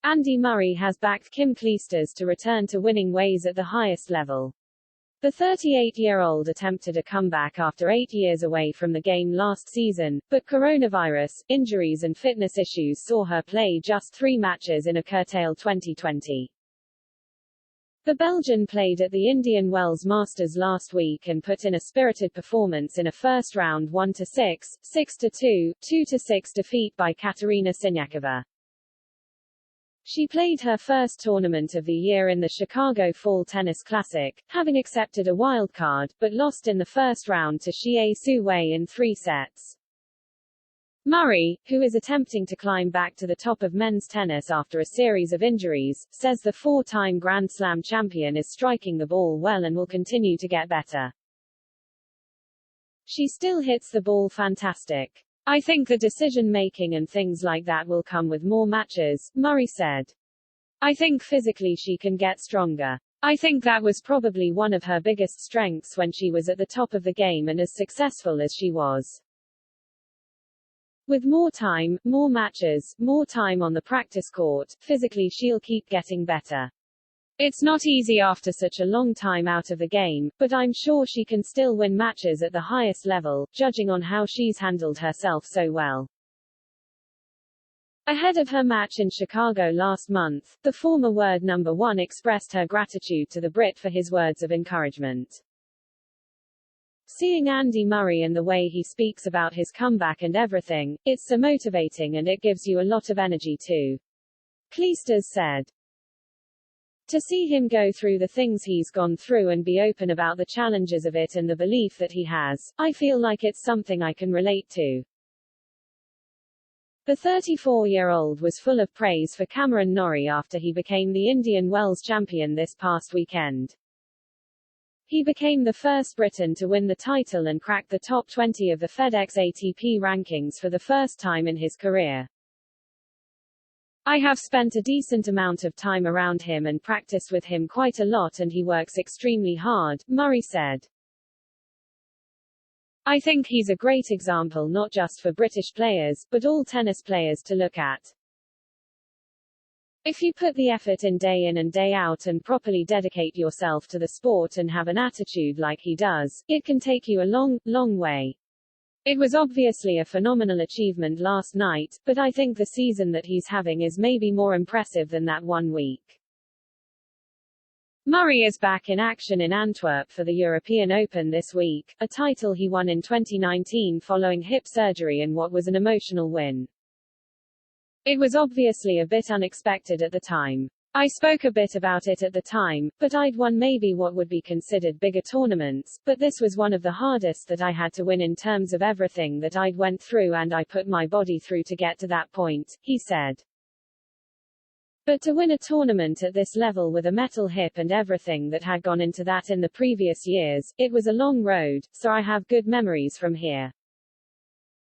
Andy Murray has backed Kim Clijsters to return to winning ways at the highest level. The 38-year-old attempted a comeback after 8 years away from the game last season, but coronavirus, injuries and fitness issues saw her play just 3 matches in a curtailed 2020. The Belgian played at the Indian Wells Masters last week and put in a spirited performance in a first-round 1-6, 6-2, 2-6 defeat by Katerina Siniakova. She played her first tournament of the year in the Chicago Fall Tennis Classic, having accepted a wildcard, but lost in the first round to Xie Su Wei in 3 sets. Murray, who is attempting to climb back to the top of men's tennis after a series of injuries, says the 4-time Grand Slam champion is striking the ball well and will continue to get better. She still hits the ball fantastic. I think the decision-making and things like that will come with more matches, Murray said. I think physically she can get stronger. I think that was probably one of her biggest strengths when she was at the top of the game and as successful as she was. With more time, more matches, more time on the practice court, physically she'll keep getting better. It's not easy after such a long time out of the game, but I'm sure she can still win matches at the highest level, judging on how she's handled herself so well. Ahead of her match in Chicago last month, the former world number 1 expressed her gratitude to the Brit for his words of encouragement. Seeing Andy Murray and the way he speaks about his comeback and everything, it's so motivating and it gives you a lot of energy too. Clijsters said. To see him go through the things he's gone through and be open about the challenges of it and the belief that he has, I feel like it's something I can relate to. The 34-year-old was full of praise for Cameron Norrie after he became the Indian Wells champion this past weekend. He became the first Briton to win the title and cracked the top 20 of the FedEx ATP rankings for the first time in his career. I have spent a decent amount of time around him and practiced with him quite a lot and he works extremely hard, Murray said. I think he's a great example not just for British players, but all tennis players to look at. If you put the effort in and day out and properly dedicate yourself to the sport and have an attitude like he does, it can take you a long, long way. It was obviously a phenomenal achievement last night, but I think the season that he's having is maybe more impressive than that 1 week. Murray is back in action in Antwerp for the European Open this week, a title he won in 2019 following hip surgery in what was an emotional win. It was obviously a bit unexpected at the time. I spoke a bit about it at the time, but I'd won maybe what would be considered bigger tournaments, but this was one of the hardest that I had to win in terms of everything that I'd went through and I put my body through to get to that point, he said. But to win a tournament at this level with a metal hip and everything that had gone into that in the previous years, it was a long road, so I have good memories from here.